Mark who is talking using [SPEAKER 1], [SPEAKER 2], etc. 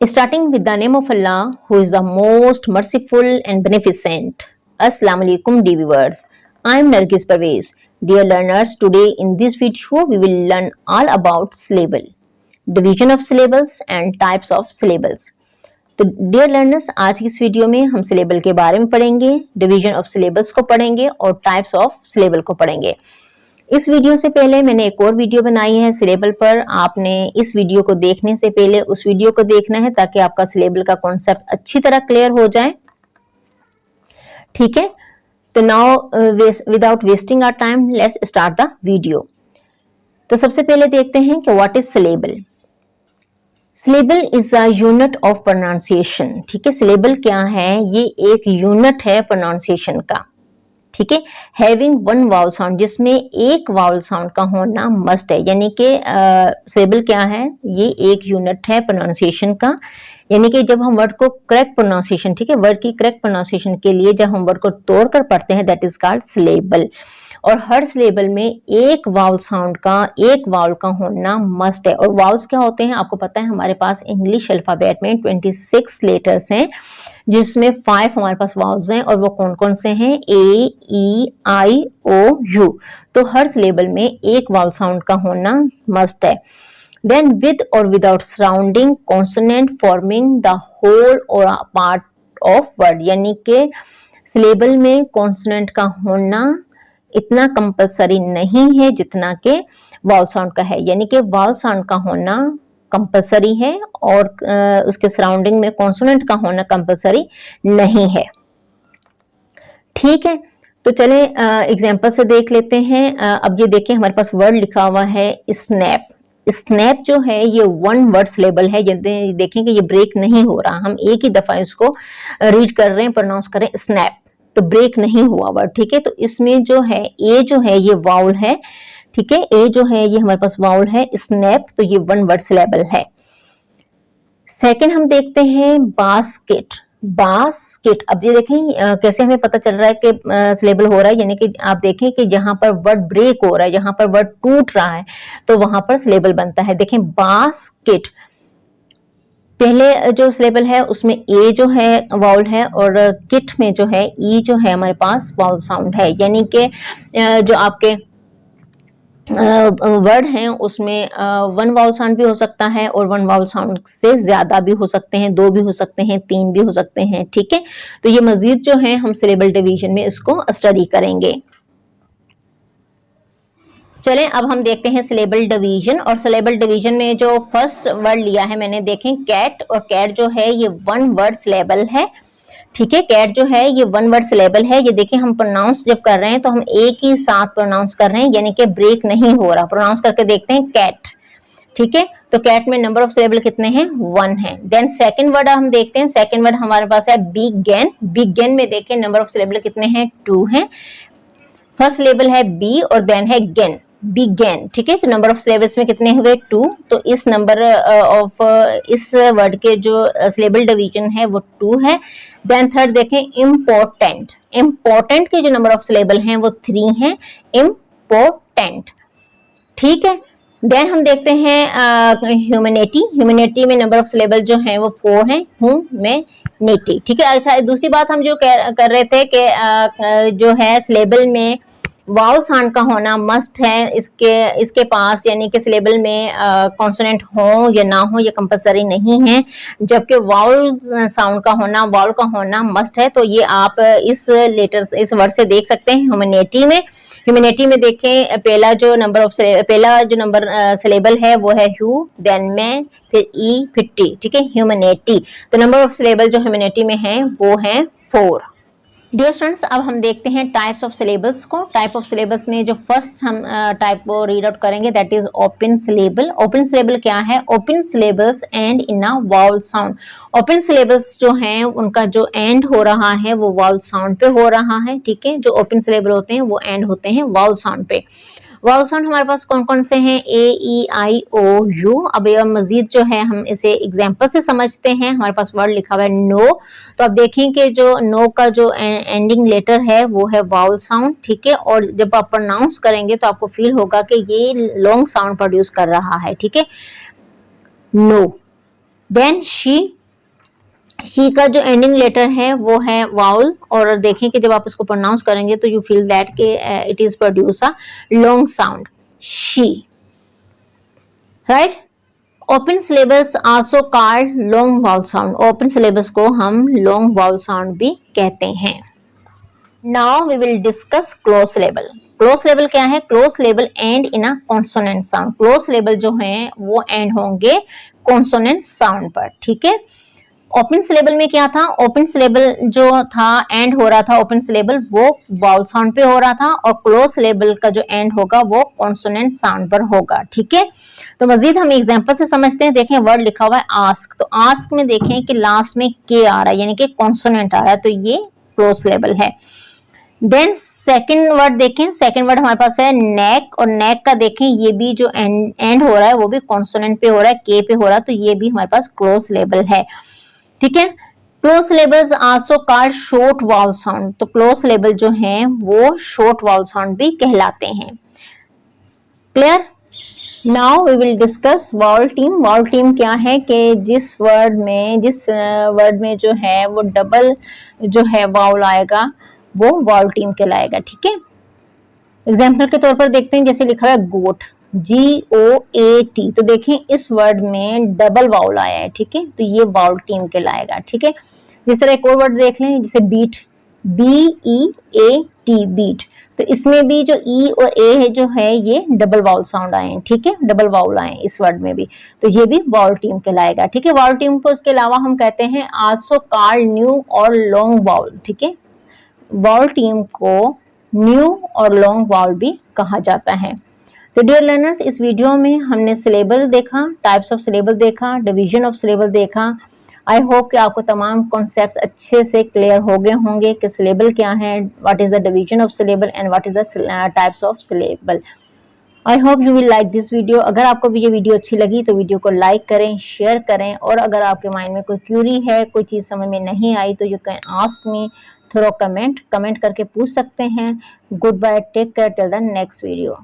[SPEAKER 1] Starting with the name of Allah, who is the most merciful and beneficent. Assalamu alaikum, dear viewers. I am Nargis Parvez. Dear learners, today in this video we will learn all about syllable, division of syllables and types of syllables. तो dear learners, आज की इस video में हम syllable के बारे में पढ़ेंगे, डिवीजन ऑफ सिलेबस को पढ़ेंगे और टाइप्स ऑफ सिलेबल को पढ़ेंगे। इस वीडियो से पहले मैंने एक और वीडियो बनाई है सिलेबल पर। आपने इस वीडियो को देखने से पहले उस वीडियो को देखना है ताकि आपका सिलेबल का कॉन्सेप्ट अच्छी तरह क्लियर हो जाए। ठीक है, तो now without wasting our time let's start the video. तो सबसे पहले देखते हैं कि what is syllable. Syllable is a unit of pronunciation. ठीक है, सिलेबल क्या है? ये एक यूनिट है प्रोनाउंसिएशन का। ठीक है, हैविंग वन वावल साउंड, जिसमें एक वावल साउंड का होना मस्ट है। यानी कि सिलेबल क्या है? ये एक यूनिट है प्रोनाउंसिएशन का। यानी कि जब हम वर्ड को करेक्ट प्रोनाउंसिएशन, ठीक है, वर्ड की करेक्ट प्रोनाउंसिएशन के लिए जब हम वर्ड को तोड़कर पढ़ते हैं, दैट इज कॉल्ड सिलेबल। और हर सिलेबल में एक वावल साउंड का, एक वावल का होना मस्ट है। और वावल्स क्या होते हैं आपको पता है, हमारे पास इंग्लिश अल्फाबेट में 26 लेटर्स हैं, जिसमें 5 हमारे पास वावल्स हैं। और वो कौन कौन से हैं? ए, ई, आई, ओ, यू। तो हर सिलेबल में एक वावल साउंड का होना मस्ट है। देन विद और without surrounding consonant forming the whole और पार्ट ऑफ वर्ड। यानी कि सिलेबल में कॉन्सोनेंट का होना इतना कंपलसरी नहीं है जितना कि वावल साउंड का है। यानी कि वावल साउंड का होना कंपलसरी है और उसके सराउंडिंग में कॉन्सोनेंट का होना कंपलसरी नहीं है। ठीक है, तो चले एग्जांपल से देख लेते हैं। अब ये देखें, हमारे पास वर्ड लिखा हुआ है स्नैप। स्नैप जो है ये वन वर्ड सिलेबल है। यदि देखें कि ये ब्रेक नहीं हो रहा, हम एक ही दफा इसको रीड कर रहे हैं, प्रोनाउंस कर रहे हैं स्नैप, तो ब्रेक नहीं हुआ वर्ड। ठीक है, तो इसमें जो है ए जो है ये वाउल है। ठीक है, ए जो है ये हमारे पास वाउल है। स्नैप, तो ये वन वर्ड सिलेबल है। सेकंड हम देखते हैं बास्केट। बास्केट, अब ये देखें कैसे हमें पता चल रहा है कि सिलेबल हो रहा है। यानी कि आप देखें कि जहां पर वर्ड ब्रेक हो रहा है, जहां पर वर्ड टूट रहा है, तो वहां पर सिलेबल बनता है। देखें बास्केट, पहले जो सिलेबल है उसमें ए जो है वाउल है और किट में जो है ई जो है हमारे पास वाउल साउंड है। यानी कि जो आपके वर्ड हैं उसमें वन वाउल साउंड भी हो सकता है और वन वाउल साउंड से ज्यादा भी हो सकते हैं, 2 भी हो सकते हैं, 3 भी हो सकते हैं। ठीक है, तो ये मजीद जो है हम सिलेबल डिवीजन में इसको स्टडी करेंगे। चलें अब हम देखते हैं सिलेबल डिवीजन। और सिलेबल डिवीजन में जो फर्स्ट वर्ड लिया है मैंने, देखें कैट, और कैट जो है ये वन वर्ड सिलेबल है। ठीक है, कैट जो है ये वन वर्ड सिलेबल है। ये देखिए हम प्रोनाउंस जब कर रहे हैं तो हम एक ही साथ प्रोनाउंस कर रहे हैं, यानी कि ब्रेक नहीं हो रहा। प्रोनाउंस करके देखते हैं कैट। ठीक है, तो कैट में नंबर ऑफ सिलेबल कितने हैं? 1 है। देन सेकंड वर्ड हम देखते हैं। सेकंड वर्ड हमारे पास है बिगेन। बिगेन में देखें नंबर ऑफ सिलेबल कितने हैं? 2 हैं। फर्स्ट सिलेबल है बी और देन है गेन, बिगेन। ठीक है, तो नंबर ऑफ सिलेबल्स में कितने हुए? 2। तो इस नंबर ऑफ इस वर्ड के जो सिलेबल डिवीजन है वो 2 है। देन थर्ड देखें इम्पोर्टेंट। इम्पोर्टेंट के जो नंबर ऑफ सिलेबल हैं वो 3 हैं। इम्पोर्टेंट, ठीक है। देन हम देखते हैं ह्यूमैनिटी। ह्यूमैनिटी में नंबर ऑफ सिलेबल जो है वो 4 है। ह्यूमैनिटी, ठीक है। अच्छा, दूसरी बात हम जो कर रहे थे कि जो है सिलेबल में वाउल साउंड का होना मस्ट है इसके पास। यानी कि सिलेबल में कॉन्सोनेंट हो या ना हो ये कंपलसरी नहीं है, जबकि वाउल साउंड का होना, वाउल का होना मस्ट है। तो ये आप इस वर्ड से देख सकते हैं। ह्यूमैनिटी में देखें पहला जो नंबर सिलेबल है वो है ह्यू, देन में, फिर ई, फिर टी। ठीक है, ह्यूमैनिटी। तो नंबर ऑफ सिलेबल जो ह्यूमैनिटी में है वो है 4। डियर स्टूडेंट्स, अब हम देखते हैं टाइप्स ऑफ सिलेबल्स को। टाइप ऑफ सिलेबल्स में जो फर्स्ट हम टाइप को रीड आउट करेंगे that is open syllable. Open syllable क्या है? Open syllables and in a vowel sound. Open syllables जो हैं उनका जो एंड हो रहा है वो वाउल साउंड पे हो रहा है। ठीक है, जो ओपन सिलेबल होते हैं वो एंड होते हैं वाउल साउंड पे। वाउल साउंड हमारे पास कौन कौन से हैं? ए, ई, आई, ओ, यू। अब मजीद जो है हम इसे एग्जाम्पल से समझते हैं। हमारे पास वर्ड लिखा हुआ है नो, तो अब देखें कि जो नो का जो एंडिंग लेटर है वो है वाउल साउंड। ठीक है, और जब आप प्रोनाउंस करेंगे तो आपको फील होगा कि ये लॉन्ग साउंड प्रोड्यूस कर रहा है। ठीक है, नो। देन शी का जो एंडिंग लेटर है वो है वाउल, और देखें कि जब आप इसको प्रोनाउंस करेंगे तो यू फील दैट के it is produce a long sound, she, right. Open syllables also called long vowel sound, open syllabus को हम लॉन्ग वाउल साउंड भी कहते हैं। Now we will discuss close syllable. Close syllable क्या है? Close syllable end in a consonant sound. Close syllable जो है वो एंड होंगे कॉन्सोनेंट साउंड पर, ठीक है। ओपन सिलेबल में क्या था? ओपन सिलेबल जो था एंड हो रहा था, ओपन सिलेबल वो वाउल साउंड पे हो रहा था, और क्लोज सिलेबल का जो एंड होगा वो कॉन्सोनेंट साउंड पर होगा, ठीक है। तो मजीद हम एग्जांपल से समझते हैं। देखें वर्ड लिखा हुआ है आस्क, तो आस्क में देखें कि लास्ट में के आ रहा है, यानी कि कॉन्सोनेंट आ रहा है, तो ये क्लोज सिलेबल है। देन सेकंड वर्ड देखें, सेकंड वर्ड हमारे पास है नेक, और नेक का देखें ये भी जो एंड हो रहा है वो भी कॉन्सोनेंट पे हो रहा है, के पे हो रहा है, तो ये भी हमारे पास क्लोज सिलेबल है, ठीक है। Close syllables also called short vowel sound, तो क्लोज सिलेबल जो हैं वो शॉर्ट वाउल साउंड भी कहलाते हैं। Clear? Now we will discuss vowel team. Vowel team क्या है कि जिस वर्ड में जो है वो डबल जो है वाउल आएगा वो वाउल टीम कहलाएगा, ठीक है। एग्जाम्पल के तौर पर देखते हैं, जैसे लिखा है गोट, GOAT, तो देखें इस वर्ड में डबल वाउल आया है, ठीक है, तो ये वाउल टीम कहलाएगा, ठीक है। जिस तरह एक और वर्ड देख लें, जैसे बीट, BEAT, बीट, तो इसमें भी जो ई और ए है जो है ये डबल वाउल साउंड आए हैं, ठीक है, डबल वाउल आए हैं इस वर्ड में भी, तो ये भी वाउल टीम कहलाएगा, ठीक है। वाउल टीम को इसके अलावा हम कहते हैं आल्सो कॉल्ड न्यू और लॉन्ग वाउल, ठीक है। वाउल टीम को न्यू और लॉन्ग वाउल भी कहा जाता है। तो डियर लर्नर्स, इस वीडियो में हमने सिलेबल देखा, टाइप्स ऑफ सिलेबल देखा, डिवीजन ऑफ सिलेबल देखा। आई होप कि आपको तमाम कॉन्सेप्ट्स अच्छे से क्लियर हो गए होंगे कि सिलेबल क्या है, what is the division of syllable and what is the types of syllable. I hope you will like this video. अगर आपको ये वीडियो अच्छी लगी तो वीडियो को लाइक करें, शेयर करें, और अगर आपके माइंड में कोई क्यूरी है, कोई चीज़ समझ में नहीं आई, तो you can ask me through comment करके पूछ सकते हैं। Good bye, take care till the next video.